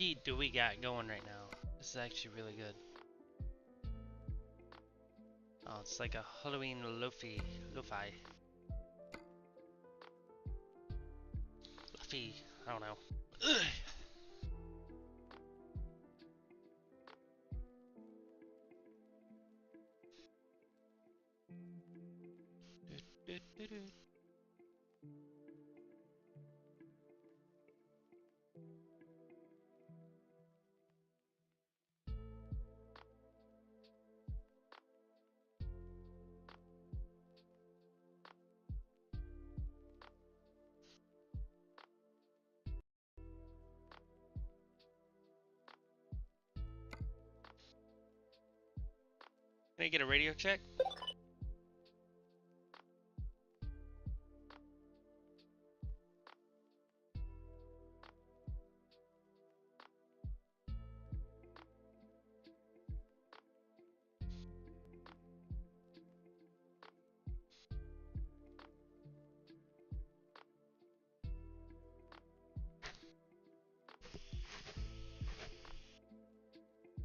beat do we got going right now? This is actually really good. Oh, it's like a Halloween lo-fi. Luffy, I don't know. Ugh. Can I get a radio check?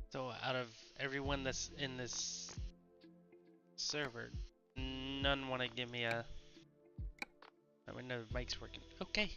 So out of everyone that's in this server, none want to give me a... I mean, the mic's working. Okay.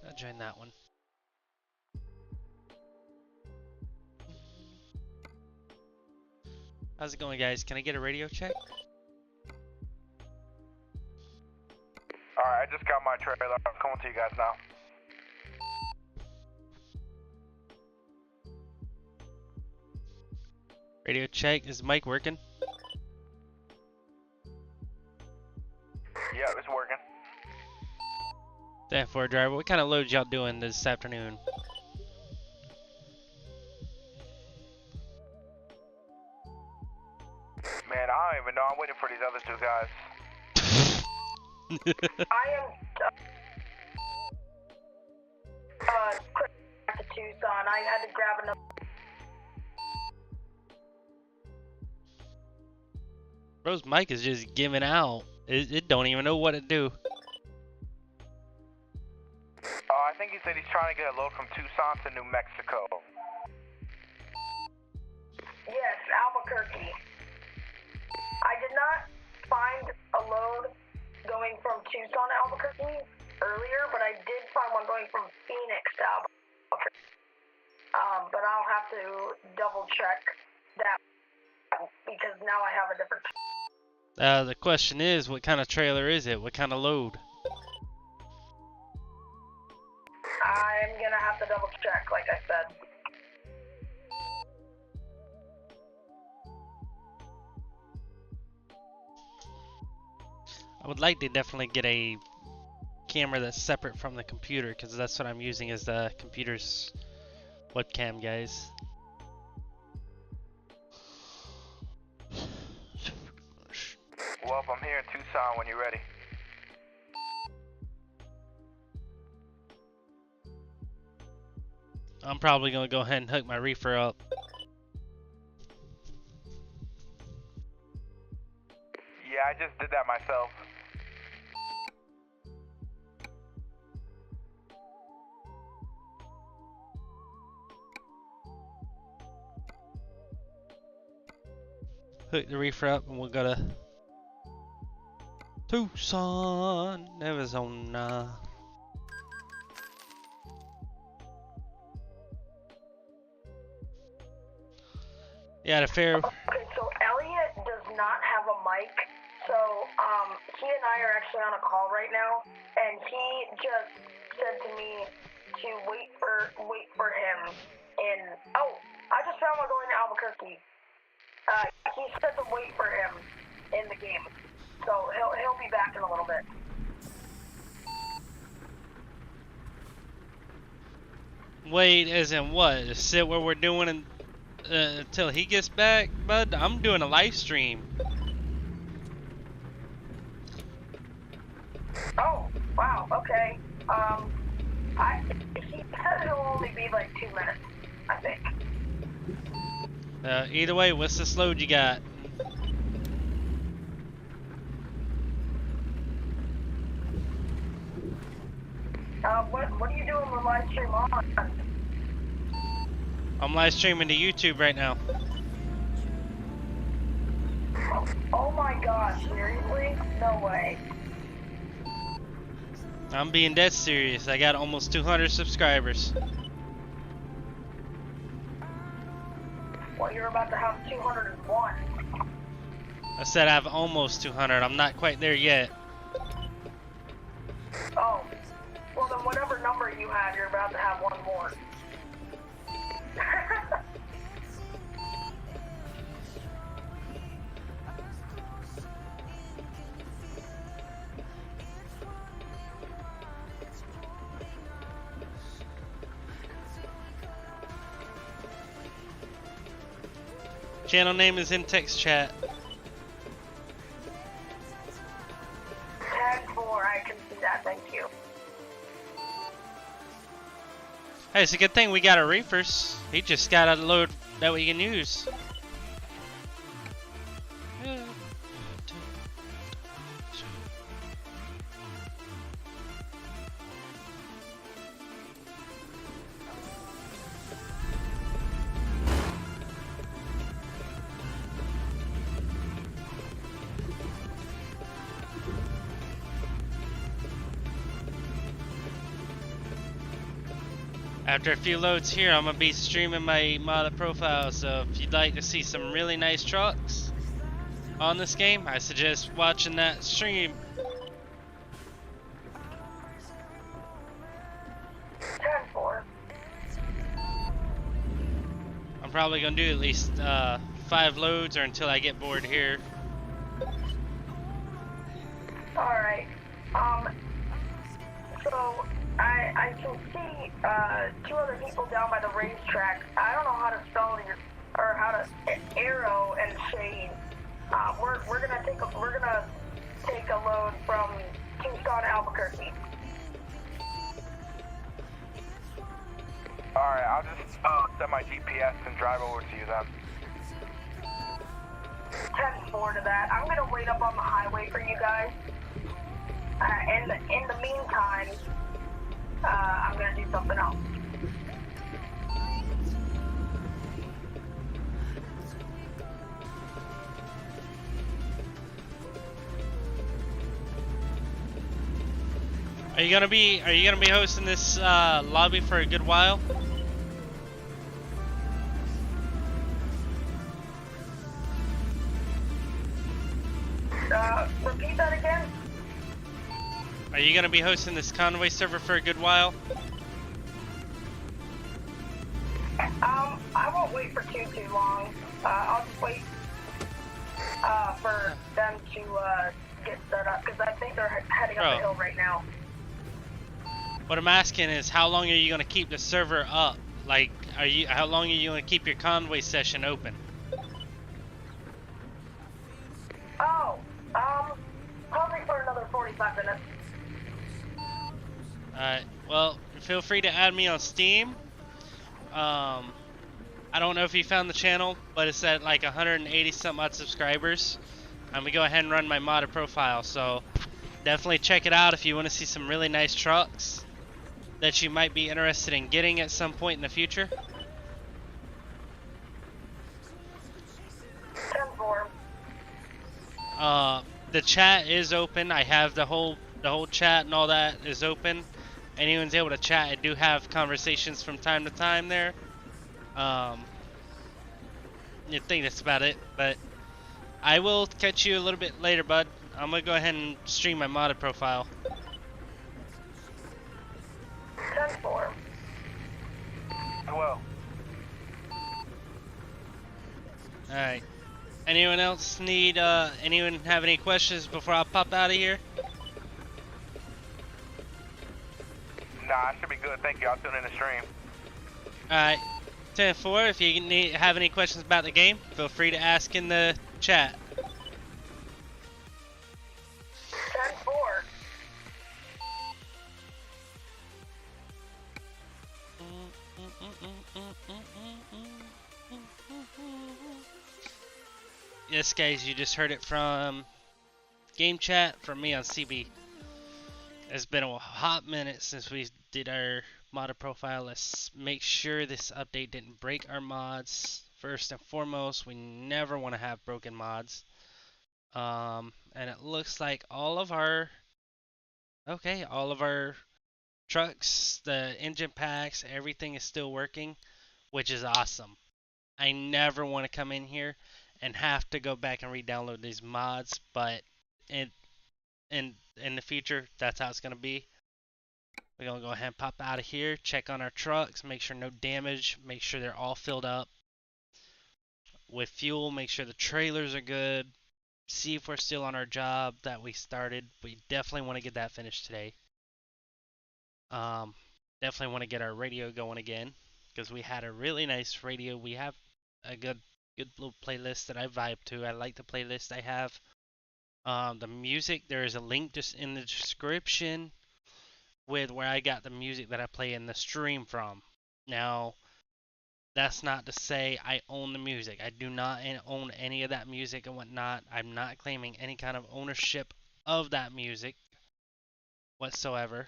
I'll join that one. How's it going, guys? Can I get a radio check? Alright, I just got my trailer. I'm coming to you guys now. Radio check. Is the mic working? Yeah, it's working. 10-4 driver. What kind of loads y'all doing this afternoon? Man, I don't even know. I'm waiting for these other two guys. I am quick back to Tucson. I had to grab another. Bro's mic is just giving out. It don't even know what to do. I think he said he's trying to get a load from Tucson to New Mexico. Yes, Albuquerque. I did not find a load going from Tucson to Albuquerque earlier, but I did find one going from Phoenix to Albuquerque. But I'll have to double check that because now I have a different. The question is, what kind of trailer is it? What kind of load? I'm gonna have to double check, like I said. I would like to definitely get a camera that's separate from the computer, because that's what I'm using as the computer's webcam, guys. Well, I'm here in Tucson when you're ready. I'm probably going to go ahead and hook my reefer up. Yeah, I just did that myself. Hook the reefer up and we'll go to Tucson, Arizona. Yeah, the fair. Okay, so Elliot does not have a mic, so I are actually on a call right now, and he just said to me to wait for him in. Oh, I just found one going to Albuquerque. He said to wait for him in the game, so he'll be back in a little bit. Wait, as in what? Just sit where we're doing until he gets back, bud? I'm doing a live stream. Oh, wow, okay. He said it'll only be like 2 minutes, I think. Either way, what's this load you got? What are you doing with live stream on? I'm live streaming to YouTube right now. Oh my gosh, seriously? No way. I'm being dead serious. I got almost 200 subscribers. Well, you're about to have 201. I said I have almost 200. I'm not quite there yet. Oh. Well, then whatever number you had, you're about to have one more. Channel name is in text chat. 10-4, I can see that, thank you. Hey, it's a good thing we got a reefers. He just got a load that we can use. After a few loads here, I'm going to be streaming my modded profile, so if you'd like to see some really nice trucks on this game, I suggest watching that stream. 10-4. I'm probably going to do at least 5 loads or until I get bored here. Alright, so I can see 2 other people down by the racetrack. I don't know how to spell these, or how to arrow and shade. We're gonna take a load from Tucson, Albuquerque. Alright, I'll just set my GPS and drive over to you then. 10-4 to that. I'm gonna wait up on the highway for you guys. In the meantime, I'm gonna do something else. Are you gonna be hosting this lobby for a good while? Repeat that again? Are you gonna be hosting this Conway server for a good while? I won't wait for too long. I'll just wait for them to get set up, because I think they're heading up the hill right now. What I'm asking is, how long are you gonna keep the server up? Like, how long are you gonna keep your Conway session open? Oh, probably for another 45 minutes. Alright, well, feel free to add me on Steam. I don't know if you found the channel, but it's at like 180 something odd subscribers. I'm gonna go ahead and run my modded profile, so definitely check it out if you want to see some really nice trucks that you might be interested in getting at some point in the future. 10-4. The chat is open. I have the whole chat and all that is open. Anyone's able to chat. I do have conversations from time to time there. I think that's about it, but I will catch you a little bit later, bud. I'm gonna go ahead and stream my modded profile. 10-4. Well, Alright. Anyone else need, anyone have any questions before I pop out of here? nah, I should be good. Thank you. I'll tune in the stream. Alright. 10-4, if you have any questions about the game, feel free to ask in the chat. 10-4. Yes, guys, you just heard it from game chat from me on CB. It's been a hot minute since we did our modded profile. Let's make sure this update didn't break our mods. First and foremost, we never want to have broken mods. And it looks like all of our trucks, the engine packs, everything is still working, which is awesome. I never want to come in here and have to go back and re-download these mods, but in the future, that's how it's gonna be. We're gonna go ahead and pop out of here, check on our trucks, make sure no damage, make sure they're all filled up with fuel, make sure the trailers are good, see if we're still on our job that we started. We definitely want to get that finished today. Definitely want to get our radio going again, because we had a really nice radio. We have a good little playlist that I vibe to. I like the playlist I have. The music, there is a link just in the description with where I got the music that I play in the stream from. Now, that's not to say I own the music. I do not own any of that music and whatnot. I'm not claiming any kind of ownership of that music whatsoever.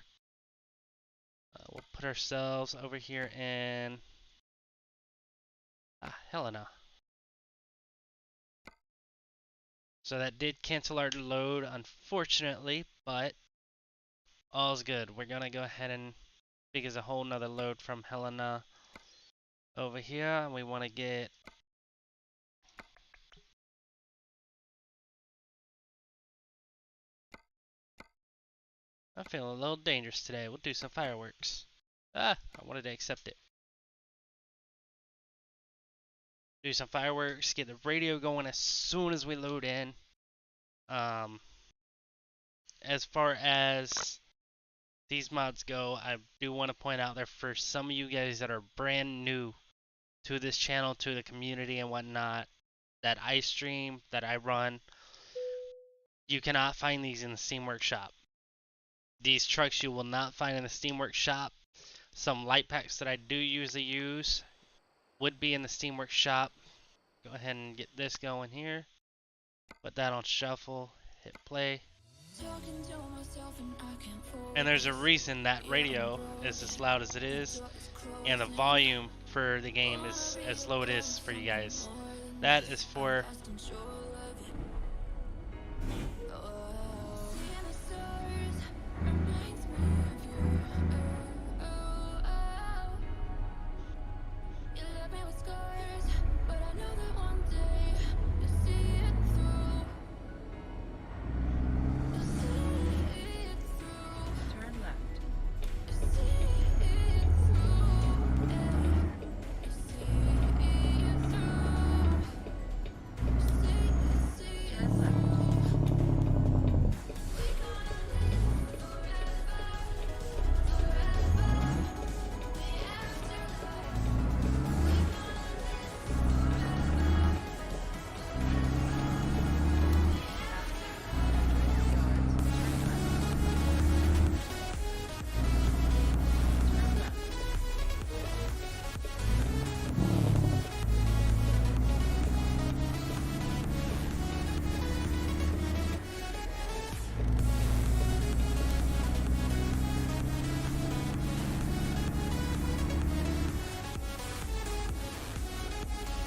We'll put ourselves over here in Helena. So that did cancel our load, unfortunately, but all's good. We're gonna go ahead and because a whole nother load from Helena over here, and we want to get I'm feeling a little dangerous today. We'll do some fireworks. I wanted to accept it. Do some fireworks, get the radio going as soon as we load in. As far as these mods go, I do want to point out there for some of you guys that are brand new to this channel, to the community and whatnot, that I stream, that I run, you cannot find these in the Steam Workshop. These trucks you will not find in the Steam Workshop. Some light packs that I do usually use would be in the Steam Workshop. Go ahead and get this going here. Put that on shuffle, hit play. And there's a reason that radio is as loud as it is, and the volume for the game is as low it is for you guys. That is for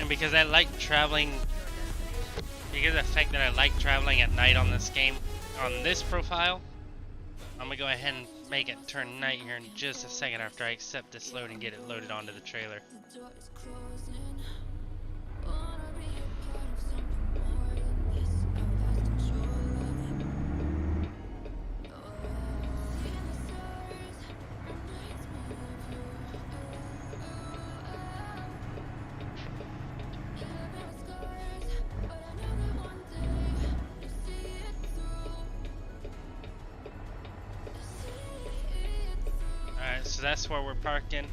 because I like traveling, because of the fact that I like traveling at night on this game, on this profile, I'm gonna go ahead and make it turn night here in just a second after I accept this load and get it loaded onto the trailer. so that's where we're parking.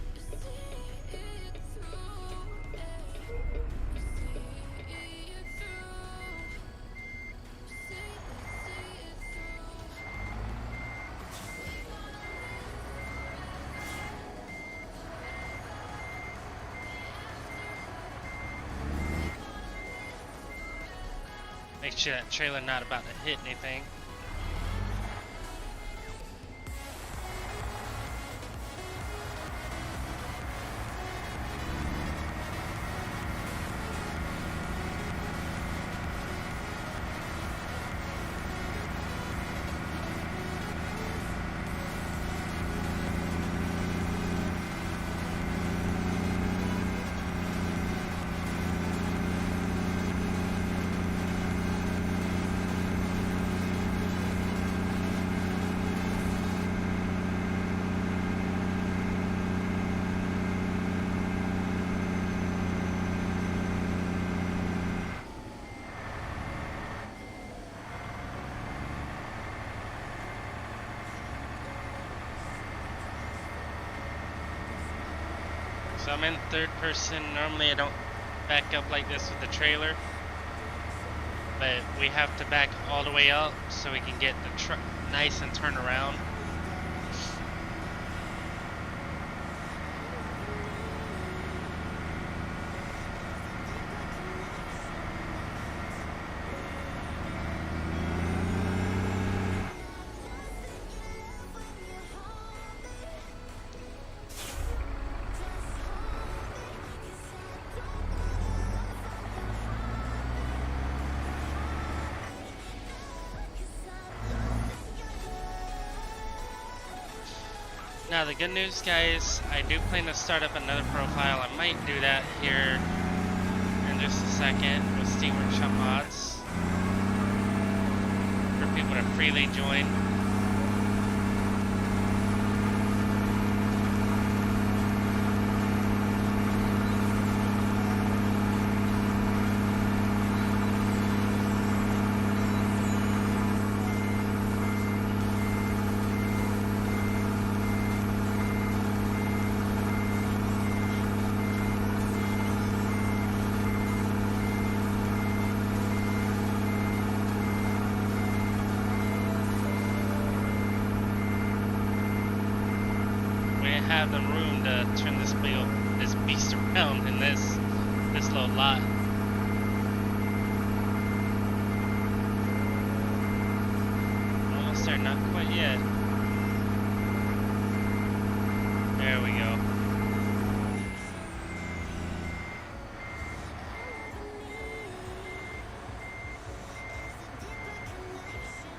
Make sure that trailer not about to hit anything. So I'm in third person. Normally I don't back up like this with the trailer, but we have to back all the way up so we can get the truck nice and turn around. Now the good news, guys, I do plan to start up another profile. I might do that here in just a second with Steam Workshop mods for people to freely join. Have the room to turn this beast around in this little lot. Almost there, not quite yet. There we go.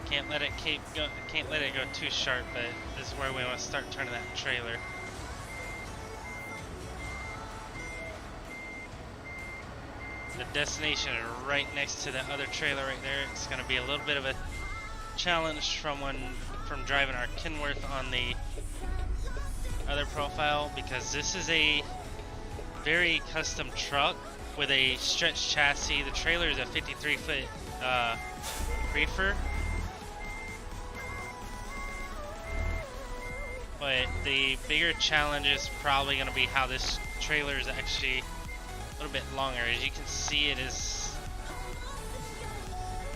Can't let it can't let it go too sharp, but this is where we want to start turning that trailer. The destination is right next to the other trailer right there. It's going to be a little bit of a challenge from driving our Kenworth on the other profile, because this is a very custom truck with a stretched chassis. The trailer is a 53-foot reefer, but the bigger challenge is probably going to be how this trailer is actually a little bit longer. As you can see, it is.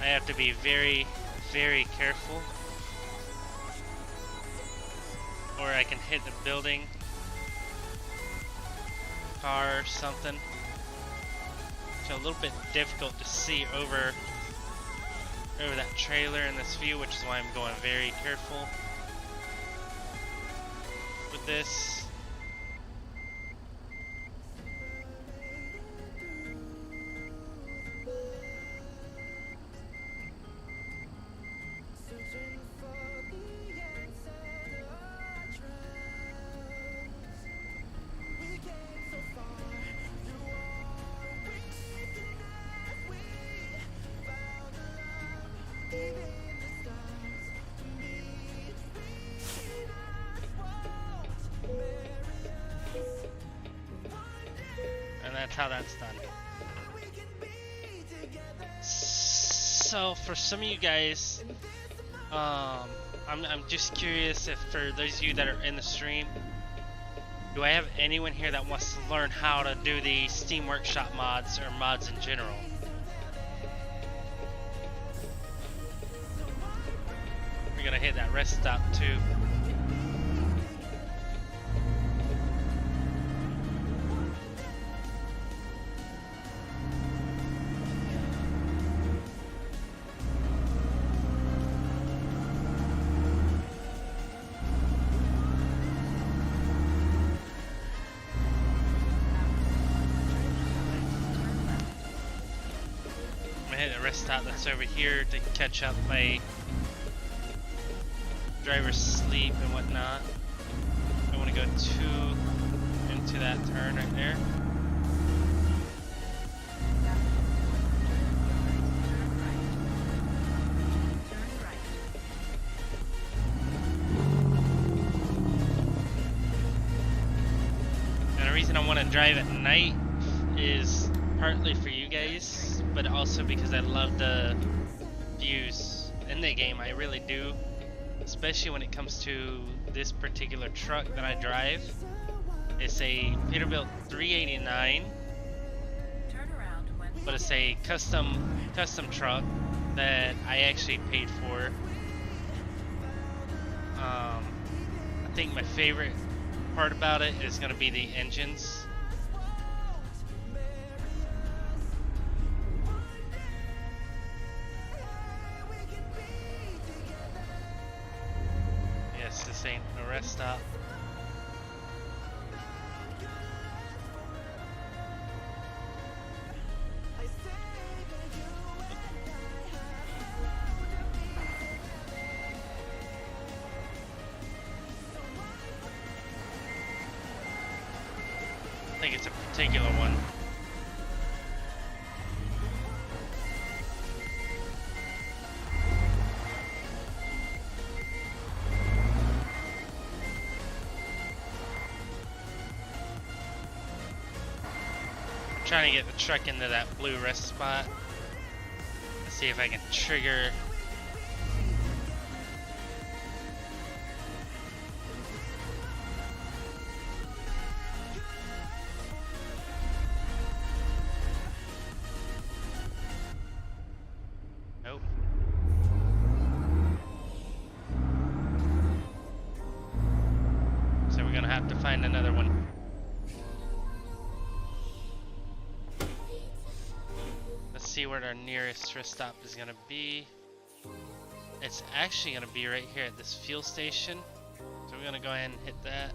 I have to be very, very careful, or I can hit the building, car, something. So a little bit difficult to see over that trailer in this view, which is why I'm going very careful with this. And that's how that's done. So for some of you guys, I'm just curious if for those of you that are in the stream, do I have anyone here that wants to learn how to do the Steam Workshop mods or mods in general? We're gonna hit that rest stop too. Hit a rest stop that's over here to catch up my driver's sleep and whatnot. I want to go into that turn right there. And the reason I want to drive at night is partly for you guys, but also because I love the views in the game. I really do, especially when it comes to this particular truck that I drive. It's a Peterbilt 389, but it's a custom truck that I actually paid for. I think my favorite part about it is going to be the engines. This ain't a rest stop. I think it's a particular one. Trying to get the truck into that blue rest spot. Let's see if I can trigger. Nope. So we're gonna have to find another one. See where our nearest rest stop is gonna be. It's actually gonna be right here at this fuel station, so we're gonna go ahead and hit that.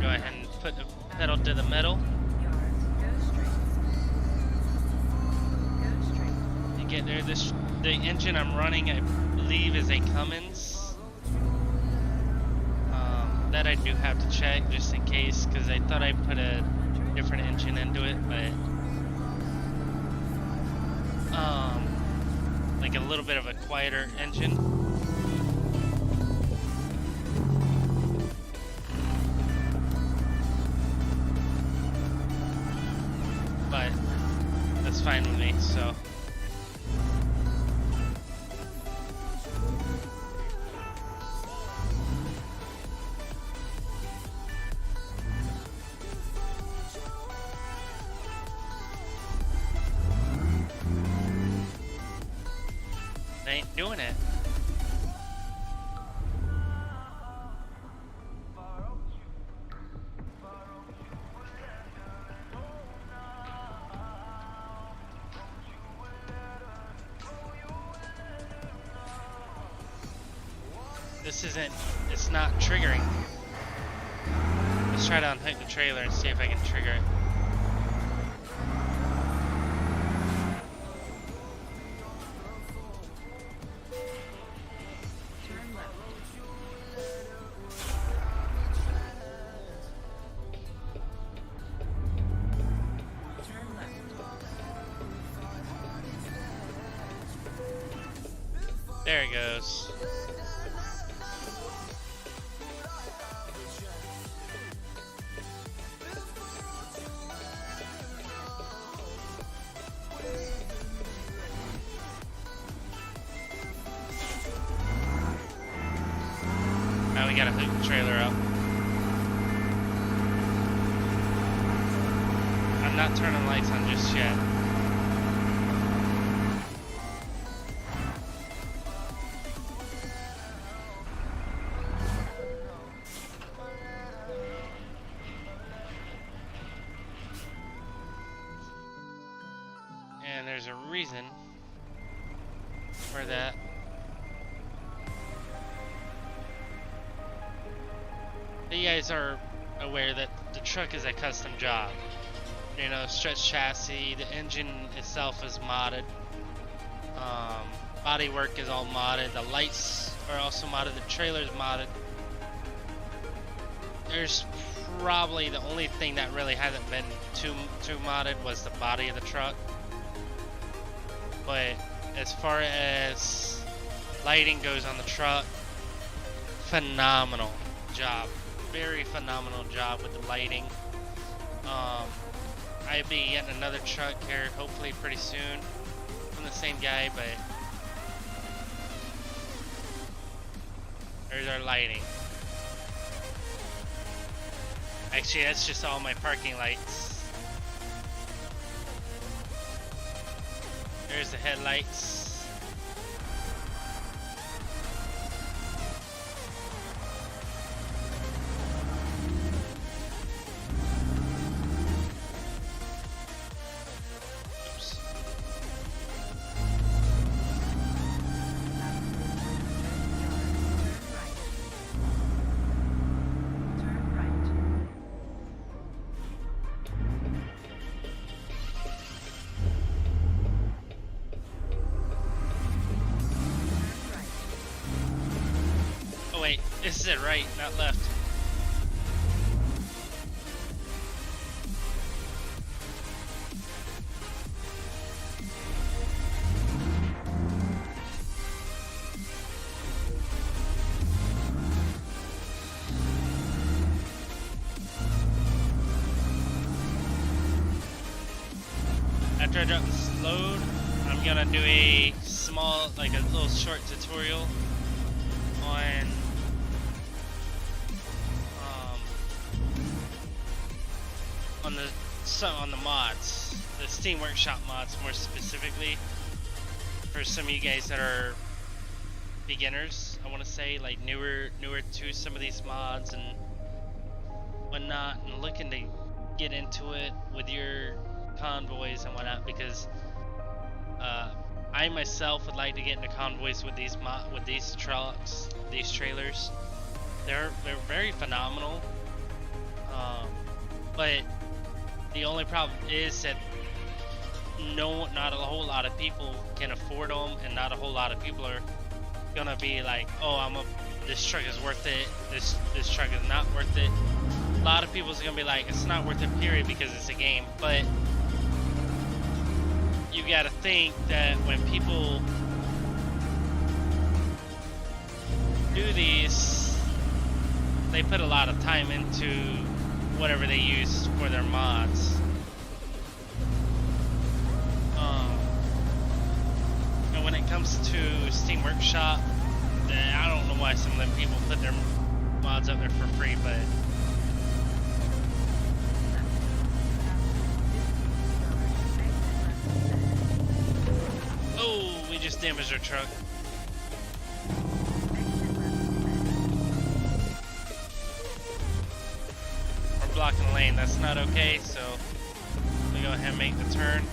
Go ahead and put the pedal to the metal. You get there. The engine I'm running, I believe, is a Cummins. That I do have to check just in case, because I thought I put a different engine into it, but like a little bit of a quieter engine. But that's fine with me, so. They ain't doing it. This isn't, it's not triggering. Let's try to unhook the trailer and see if I can trigger it. There it goes. Now we gotta hook the trailer up. I'm not turning lights on just yet. And there's a reason for that. You guys are aware that the truck is a custom job. You know, stretch chassis, the engine itself is modded. Body work is all modded. The lights are also modded. The trailer's modded. There's probably the only thing that really hasn't been too modded was the body of the truck. But as far as lighting goes on the truck, phenomenal job. Very phenomenal job with the lighting. I'll be getting another truck here hopefully pretty soon from the same guy, but there's our lighting. Actually, that's just all my parking lights. There's the headlights. Wait, this is it, right, not left. After I drop this load, I'm gonna do a small, like a little short tutorial on the mods, the Steam Workshop mods more specifically, for some of you guys that are beginners, I want to say, like newer to some of these mods and whatnot, and looking to get into it with your convoys and whatnot, because I myself would like to get into convoys with these trucks, these trailers. They're very phenomenal, but the only problem is that not a whole lot of people can afford them, and not a whole lot of people are gonna be like, oh, this truck is worth it, this truck is not worth it. A lot of people are gonna be like, it's not worth it, period, because it's a game. But you gotta think that when people do these, they put a lot of time into whatever they use for their mods. And when it comes to Steam Workshop, I don't know why some of them people put their mods up there for free, but oh, we just damaged our truck. Blocking the lane, that's not okay, so we go ahead and make the turn.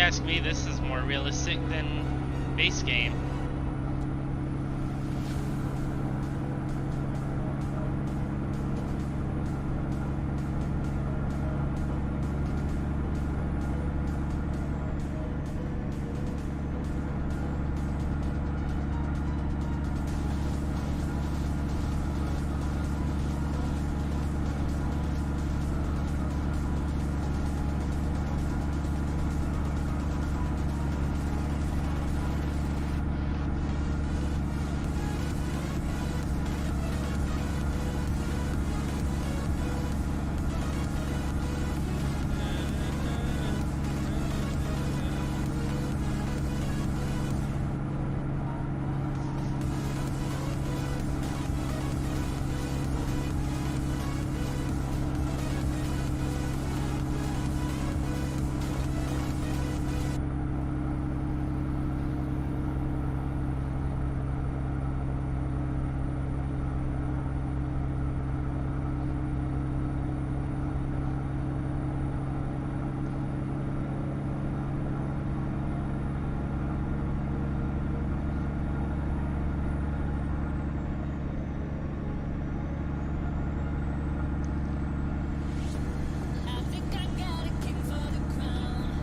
ask me, this is more realistic than base game.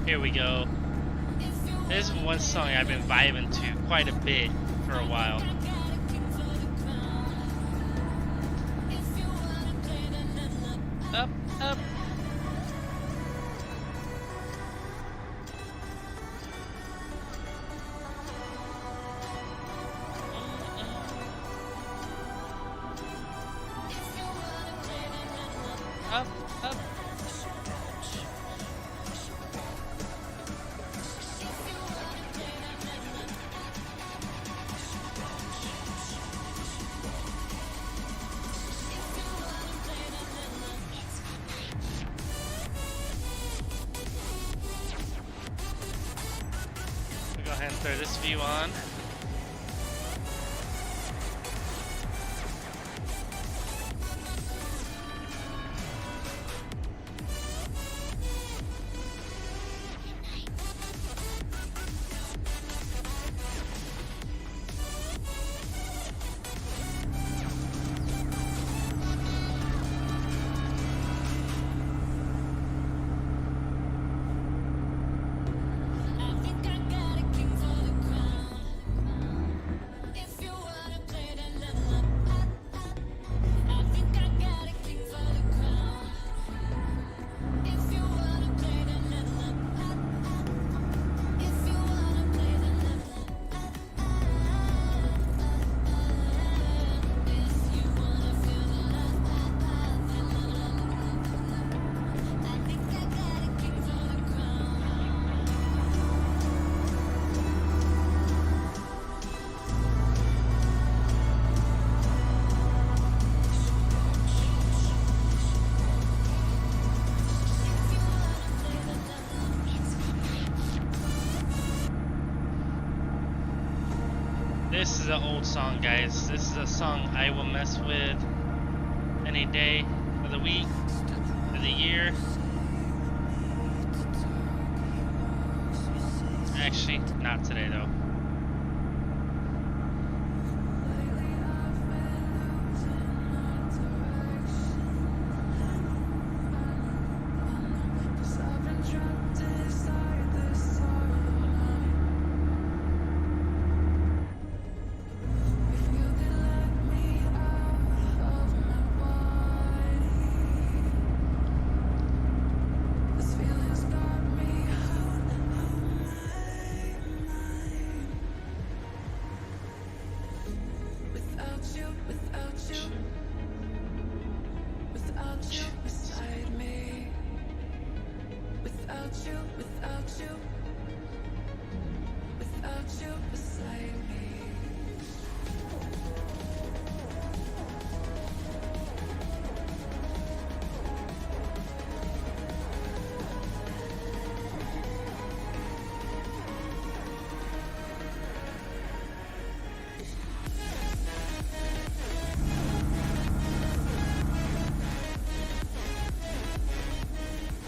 Here we go. This is one song I've been vibing to quite a bit for a while. Up, up. Up, up. We'll go ahead and throw this view on. This is an old song, guys. This is a song I will mess with any day of the week, of the year. Actually, not today though.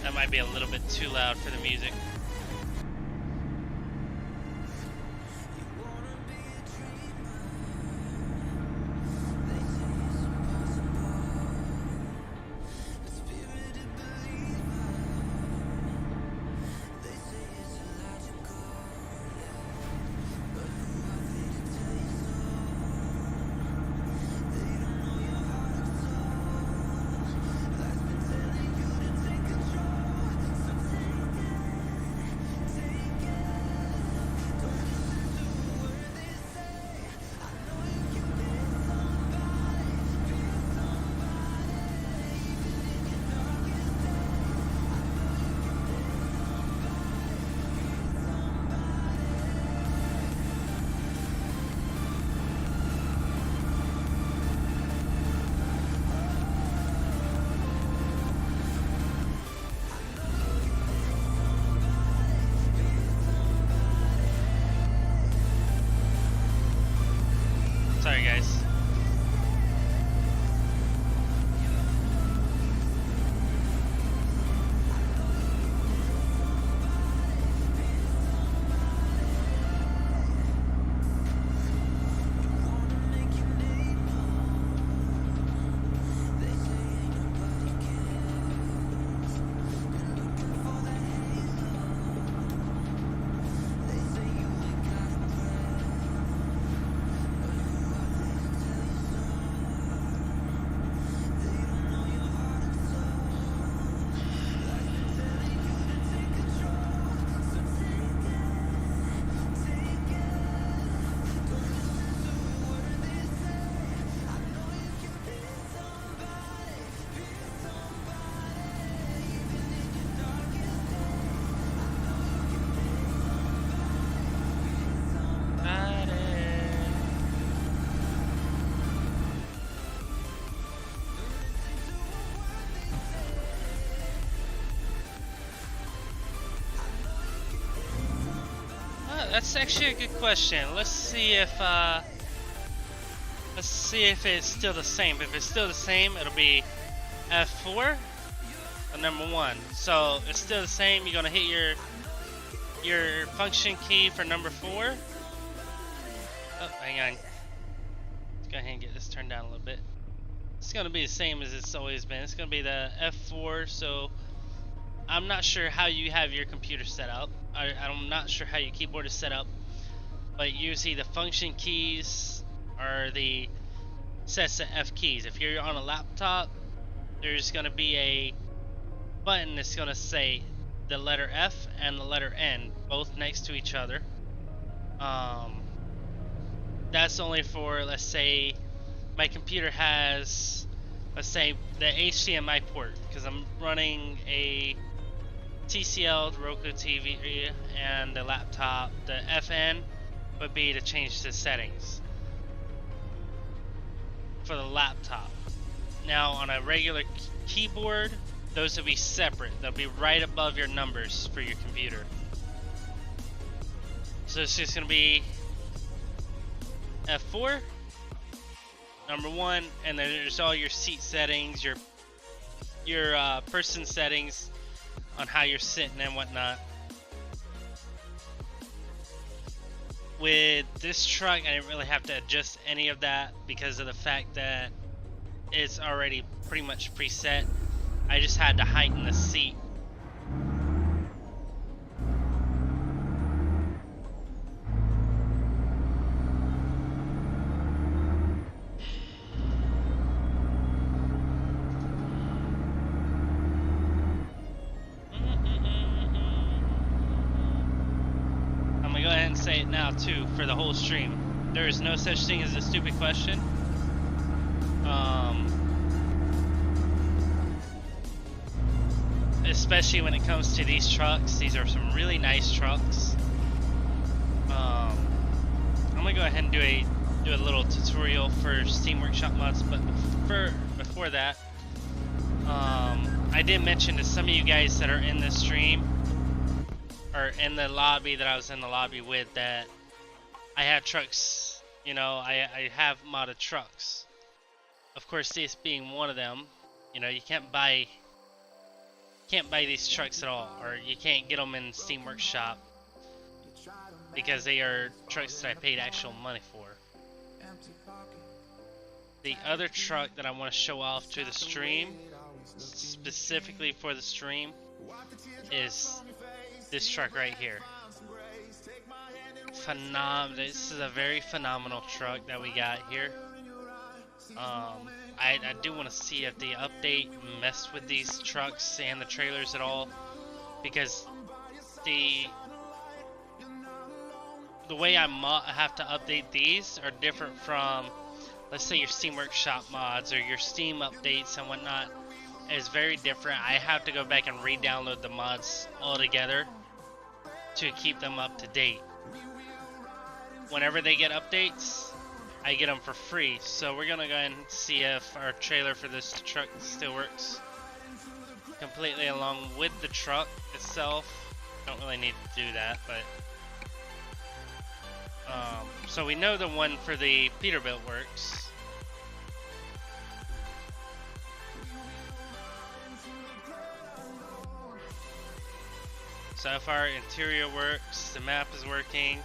That might be a little bit too loud for the music. That's actually a good question. Let's see if it's still the same. If it's still the same, it'll be F4 or number 1. So it's still the same. You're gonna hit your function key for number 4. Oh, hang on. Let's go ahead and get this turned down a little bit. It's gonna be the same as it's always been. It's gonna be the F4. So I'm not sure how you have your computer set up. I'm not sure how your keyboard is set up, but usually the function keys are the sets of F keys. If you're on a laptop, there's going to be a button that's going to say the letter F and the letter N, both next to each other. That's only for, let's say, my computer has, let's say, the HDMI port, because I'm running a TCL, Roku TV, and the laptop. The FN would be to change the settings for the laptop. Now on a regular keyboard, those will be separate. They'll be right above your numbers for your computer. So it's just going to be F4, number 1, and then there's all your seat settings, your person settings, on how you're sitting and whatnot. With this truck, I didn't really have to adjust any of that because of the fact that it's already pretty much preset. I just had to heighten the seat. Go ahead and say it now too for the whole stream. There is no such thing as a stupid question. Especially when it comes to these trucks. These are some really nice trucks. I'm gonna go ahead and do a little tutorial for Steam Workshop mods, but before that, I did mention to some of you guys that are in this stream, or in the lobby that I was in the lobby with, that I have trucks, you know, I have modded trucks. Of course, this being one of them, you know, you can't buy these trucks at all, or you can't get them in Steam Workshop because they are trucks that I paid actual money for. The other truck that I want to show off to the stream, specifically for the stream, is this truck right here. This is a very phenomenal truck that we got here. I do want to see if the update messed with these trucks and the trailers at all, because the way I have to update these are different from, let's say, your Steam Workshop mods or your Steam updates and whatnot. Is very different. I have to go back and re-download the mods altogether to keep them up to date. Whenever they get updates, I get them for free. So we're gonna go ahead and see if our trailer for this truck still works completely along with the truck itself. Don't really need to do that, but so we know the one for the Peterbilt works. So far, interior works, the map is working.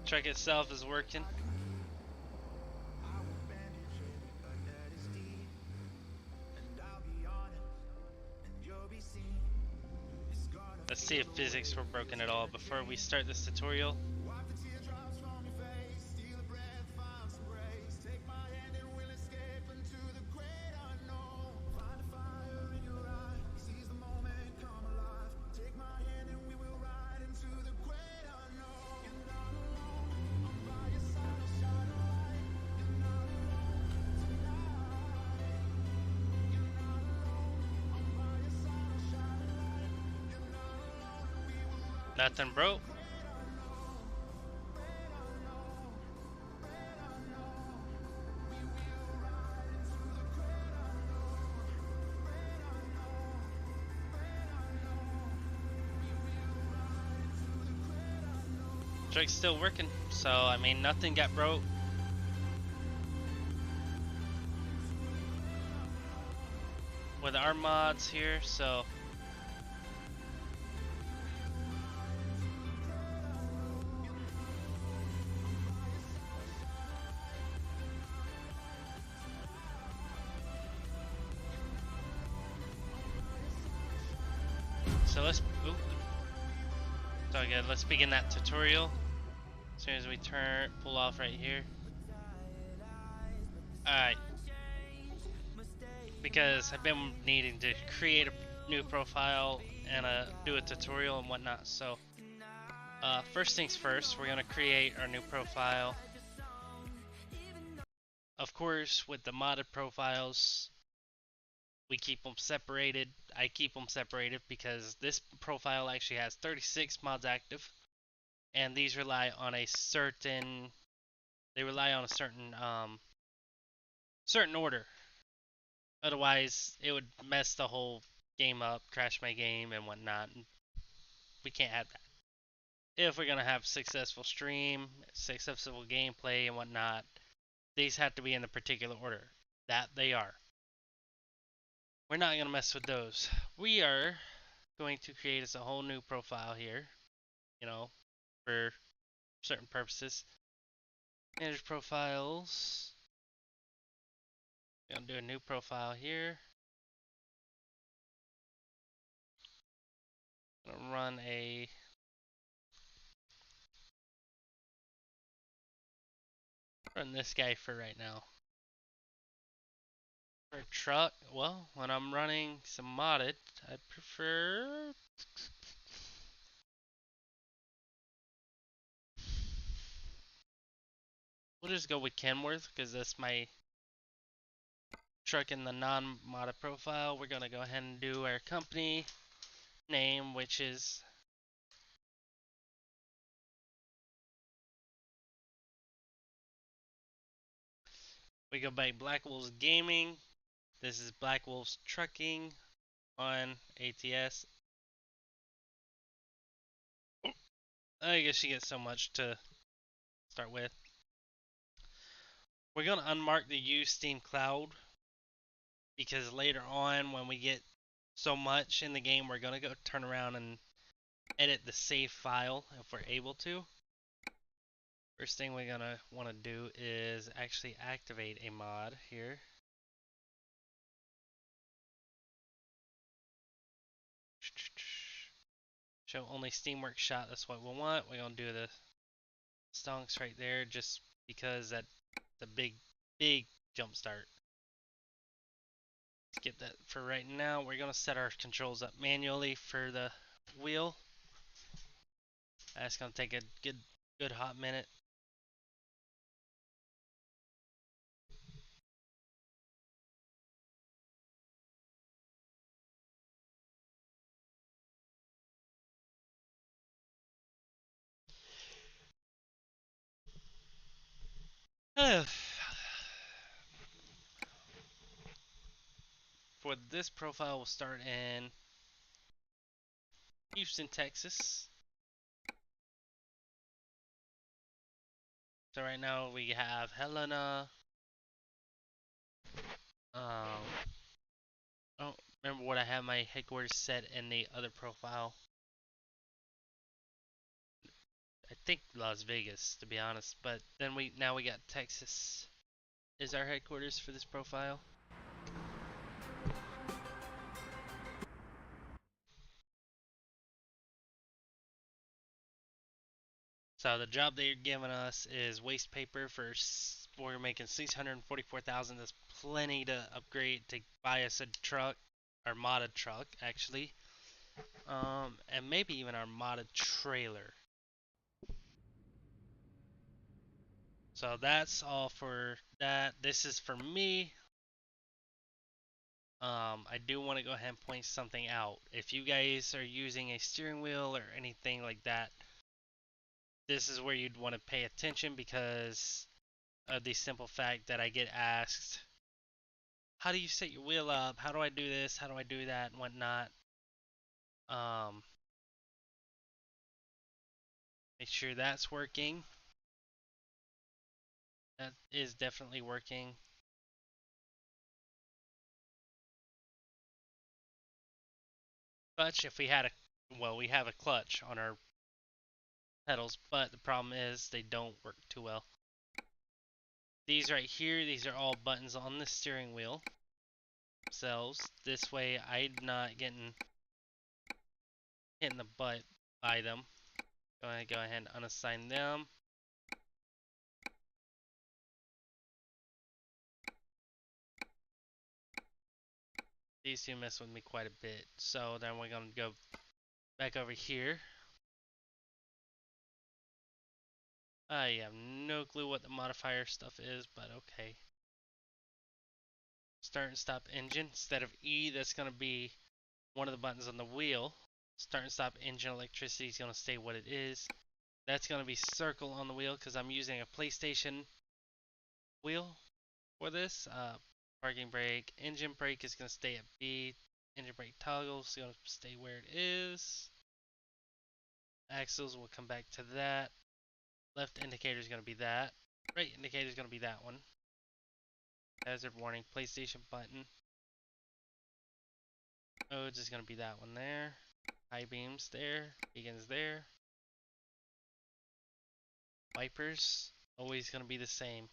Truck itself is working. Let's see if physics were broken at all before we start this tutorial. Nothing broke. Truck's still working, so I mean nothing got broke. With our mods here, so let's so good. Let's begin that tutorial as soon as we pull off right here. Alright, because I've been needing to create a new profile and do a tutorial and whatnot. So first things first, we're gonna create our new profile. Of course, with the modded profiles, we keep them separated. I keep them separated because this profile actually has 36 mods active, and these rely on a certain certain order. Otherwise, it would mess the whole game up, crash my game and whatnot. We can't have that. If we're gonna have successful stream, successful gameplay and whatnot, these have to be in the particular order that they are. We're not gonna mess with those. We are going to create us a whole new profile here, you know, for certain purposes. Manage profiles. I'm gonna do a new profile here. I'm gonna run this guy for right now. For a truck, well, when I'm running some modded, I prefer we'll just go with Kenworth because that's my truck in the non-modded profile. We're gonna go ahead and do our company name, which is we go by Black Wolves Gaming. This is Black Wolves Trucking on ATS. I guess you get so much to start with. We're gonna unmark the use Steam Cloud because later on when we get so much in the game, we're gonna go turn around and edit the save file if we're able to. First thing we're gonna want to do is actually activate a mod here. Show only Steam Workshop, that's what we want. We're gonna do the stonks right there just because that's a big jump start. Skip that for right now. We're gonna set our controls up manually for the wheel. That's gonna take a good hot minute. For this profile, we'll start in Houston, Texas. So right now we have Helena. I don't remember what I have my headquarters set in the other profile. I think Las Vegas, to be honest. But then now we got Texas is our headquarters for this profile. So the job they're giving us is waste paper we're making 644,000. That's plenty to upgrade to buy us a truck, our modded truck actually, and maybe even our modded trailer. So that's all for that. This is for me. I do want to go ahead and point something out. If you guys are using a steering wheel or anything like that, this is where you'd want to pay attention because of the simple fact that I get asked, how do you set your wheel up? How do I do this? How do I do that? And whatnot. Um, Make sure that's working. That is definitely working. Clutch, if we had a, well, we have a clutch on our pedals, but the problem is they don't work too well. These right here, these are all buttons on the steering wheel themselves. This way I'm not getting hit in the butt by them. Go ahead and unassign them. These two mess with me quite a bit. So then we're gonna go back over here. I have no clue what the modifier stuff is, but okay. Start and stop engine. Instead of E, that's gonna be one of the buttons on the wheel. Start and stop engine electricity is gonna stay what it is. That's gonna be circle on the wheel because I'm using a PlayStation wheel for this. Parking brake, engine brake is gonna stay at B. Engine brake toggle is gonna stay where it is. Axles will come back to that. Left indicator is gonna be that. Right indicator is gonna be that one. Hazard warning, PlayStation button. Modes is gonna be that one there. High beams there. Beacons there. Wipers, always gonna be the same.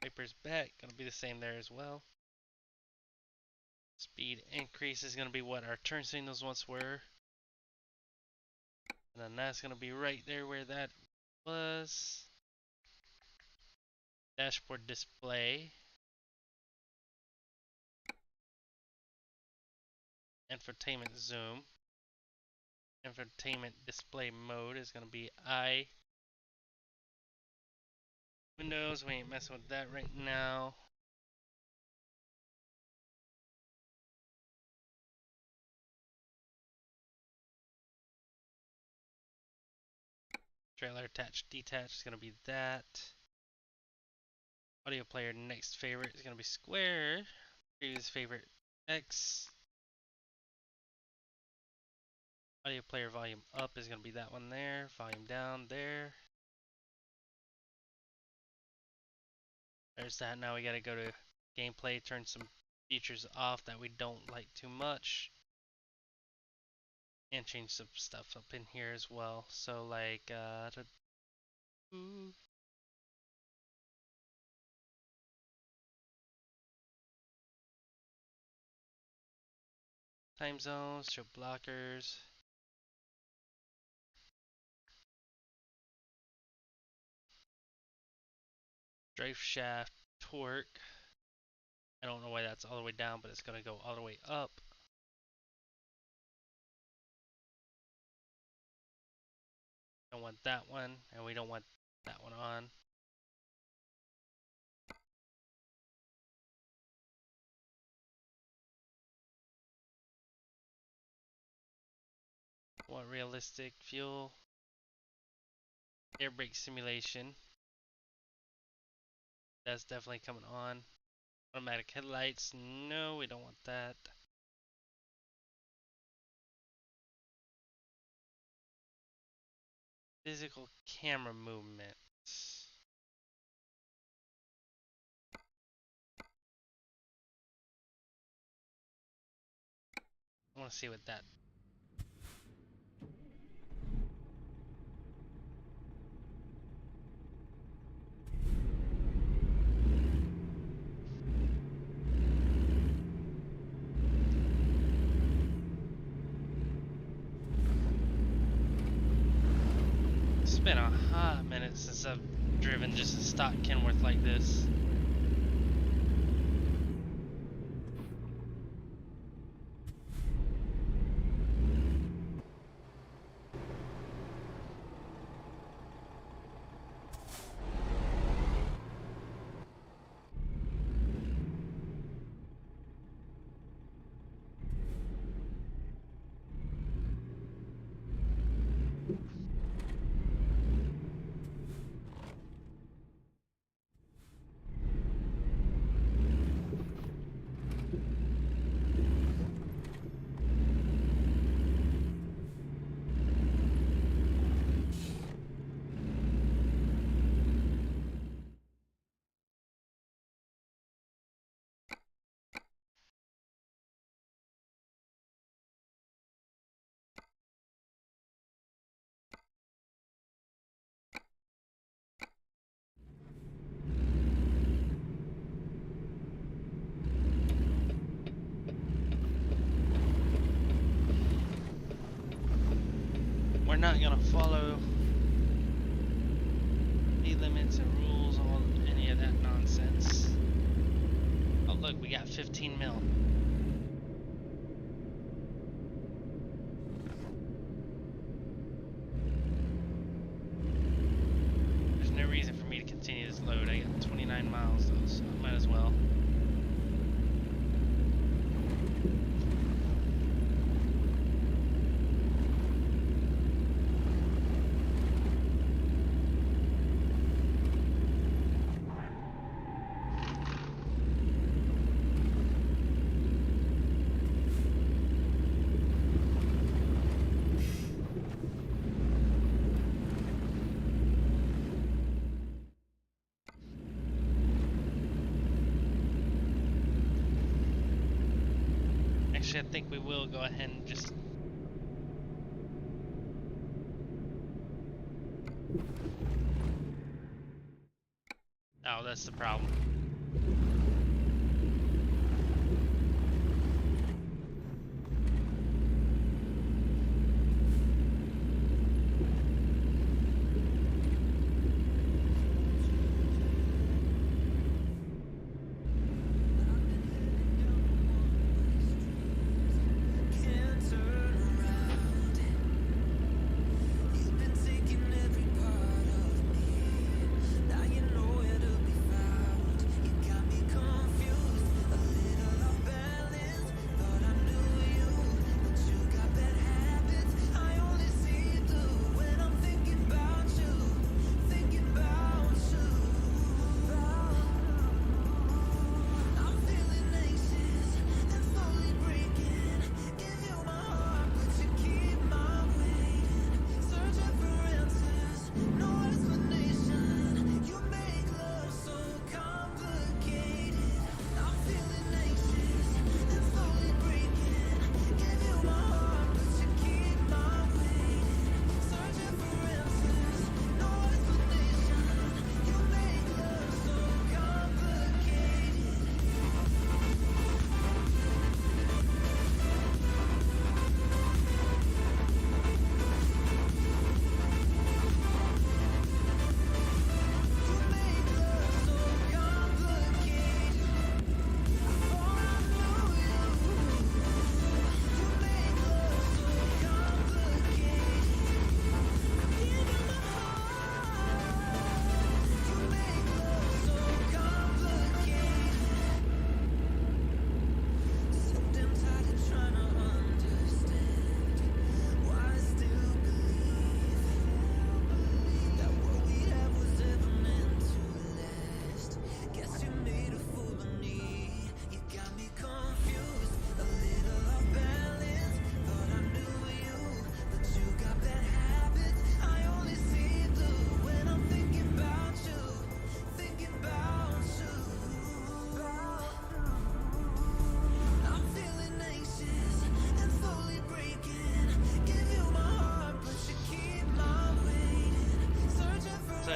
Wipers back, gonna be the same there as well. Speed increase is gonna be what our turn signals once were. And then that's gonna be right there where that was. Dashboard display. Infotainment zoom. Infotainment display mode is gonna be I. Windows, we ain't messing with that right now. Trailer attached, detached is gonna be that. Audio player next favorite is gonna be square. Previous favorite X. Audio player volume up is gonna be that one there. Volume down there. There's that. Now we gotta go to gameplay, turn some features off that we don't like too much. And change some stuff up in here as well. So like time zones, show blockers. Drive shaft, torque. I don't know why that's all the way down, but it's gonna go all the way up. Don't want that one, and we don't want that one on. Want realistic fuel. Air brake simulation. That's definitely coming on. Automatic headlights. No, we don't want that. Physical camera movements. I want to see what that. It's been a hot minute since I've driven just a stock Kenworth like this. we're not gonna follow speed limits and rules or any of that nonsense. Oh look, we got 15 mil. There's no reason for me to continue this load. I got 29 miles though, so I might as well. Actually, I think we will go ahead and just... Oh, that's the problem.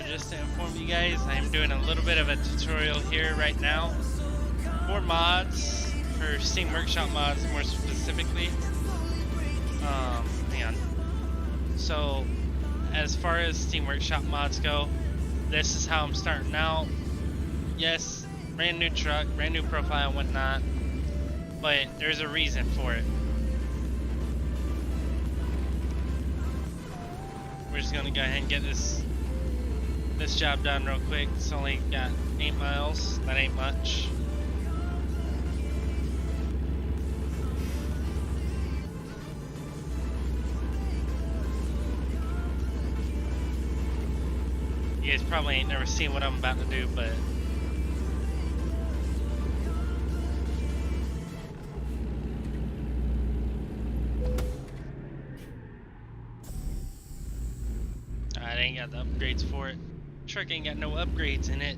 Just to inform you guys, I am doing a little bit of a tutorial here right now for mods, for Steam Workshop mods more specifically. Hang on. So, as far as Steam Workshop mods go, this is how I'm starting out. Yes, brand new truck, brand new profile and whatnot, but there's a reason for it. We're just gonna go ahead and get this job done real quick. It's only got 8 miles. That ain't much. You guys probably ain't never seen what I'm about to do, but I ain't got the upgrades for it. Truck ain't got no upgrades in it.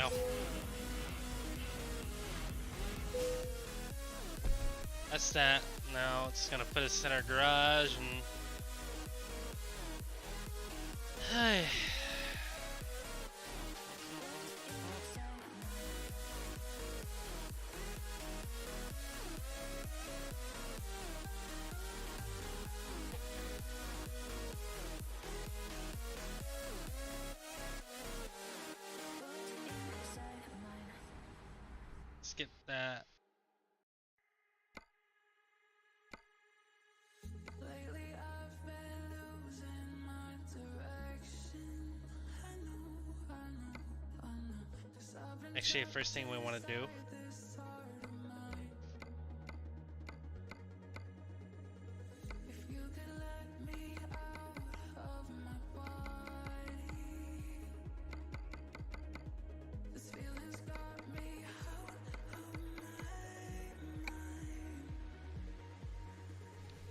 No. That's that. Now it's gonna put us in our garage and. Skip that. Actually, first thing we want to do.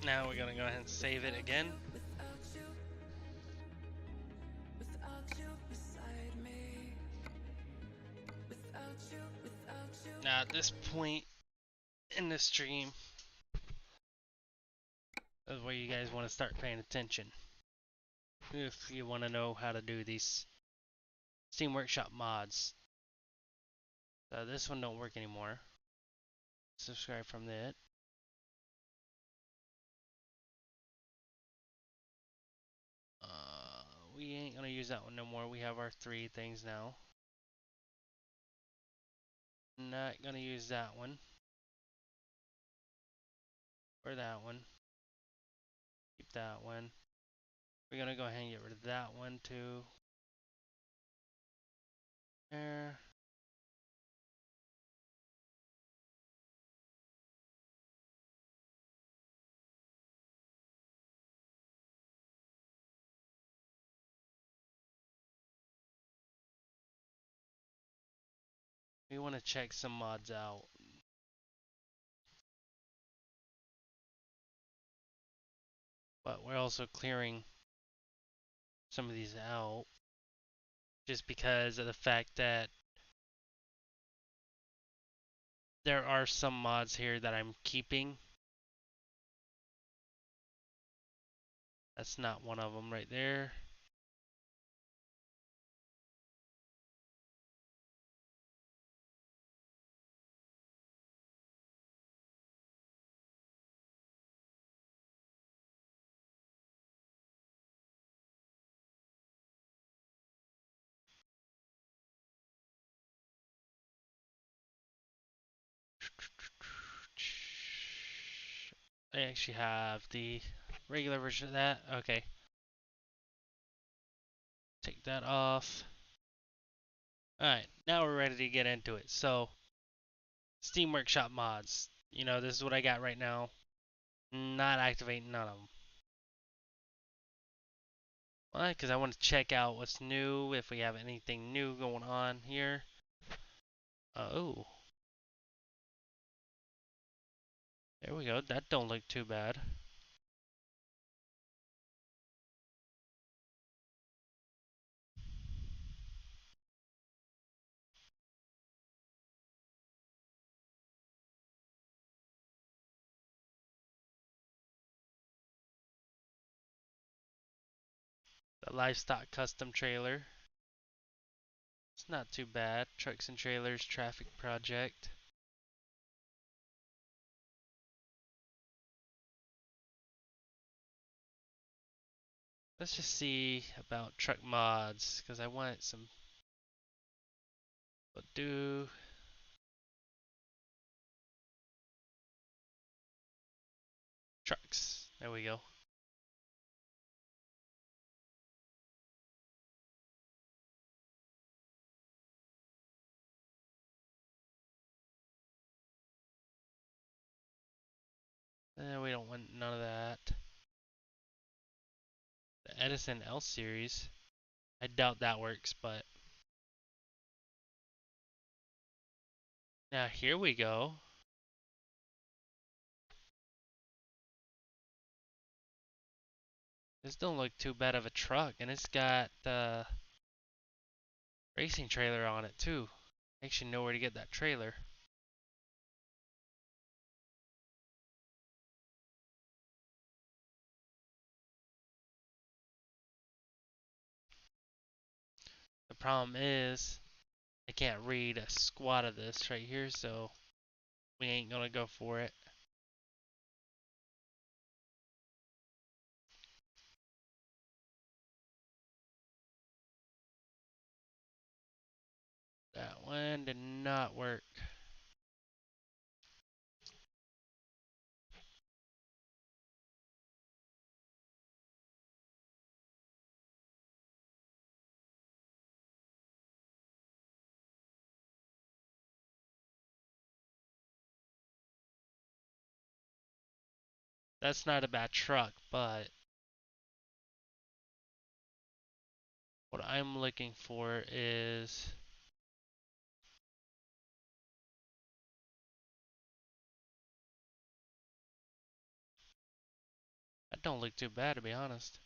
Now we're gonna go ahead and save it again. Now at this point in the stream is where you guys want to start paying attention. If you want to know how to do these Steam Workshop mods. So this one don't work anymore. Subscribe from it. We ain't gonna use that one no more. We have our 3 things now. Not gonna use that one. Or that one. Keep that one. We're gonna go ahead and get rid of that one too. There. We want to check some mods out. But we're also clearing some of these out. Just because of the fact that there are some mods here that I'm keeping. That's not one of them right there. I actually have the regular version of that. Okay. Take that off. Alright, now we're ready to get into it. So, Steam Workshop mods. You know, this is what I got right now. Not activating none of them. Why? Because I want to check out what's new, if we have anything new going on here. Oh. There we go. That don't look too bad. The livestock custom trailer. It's not too bad. Trucks and trailers traffic project. Let's just see about truck mods, because I want some. We'll do. Trucks. There we go. We don't want none of that. The Edison L series. I doubt that works, but. Now here we go. This don't look too bad of a truck, and it's got the racing trailer on it too. Actually know where to get that trailer. The problem is I can't read a squat of this right here, so we ain't gonna go for it. That one did not work. That's not a bad truck, but what I'm looking for is that don't look too bad, to be honest.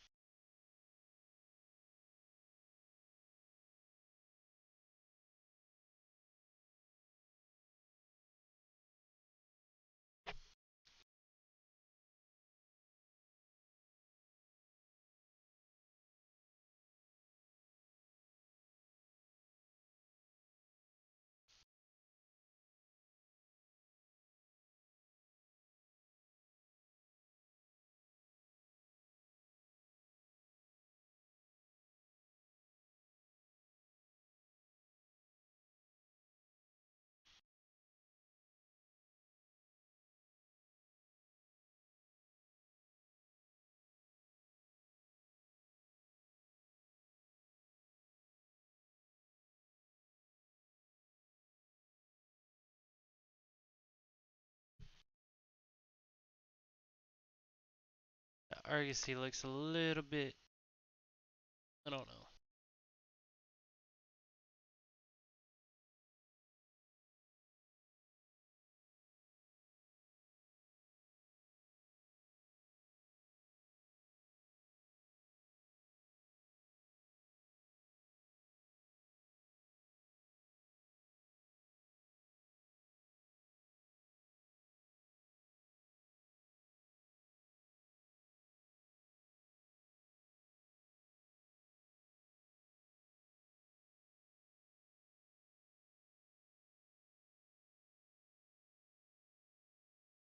The Argosy looks a little bit, I don't know.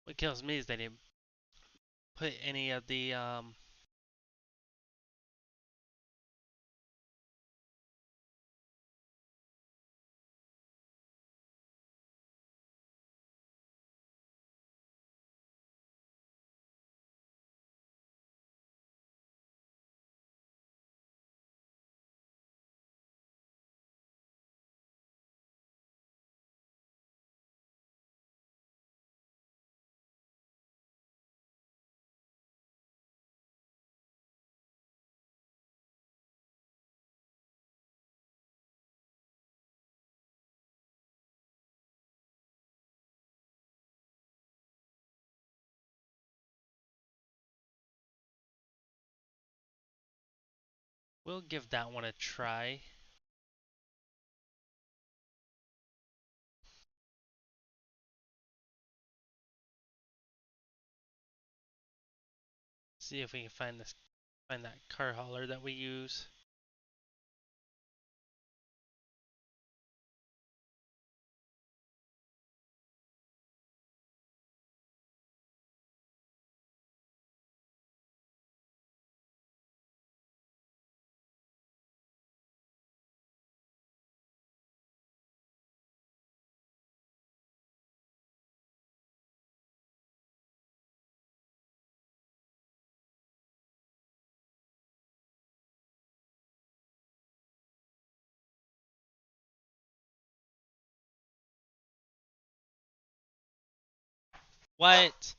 What kills me is they didn't put any of the we'll give that one a try. See if we can find that car hauler that we use. What?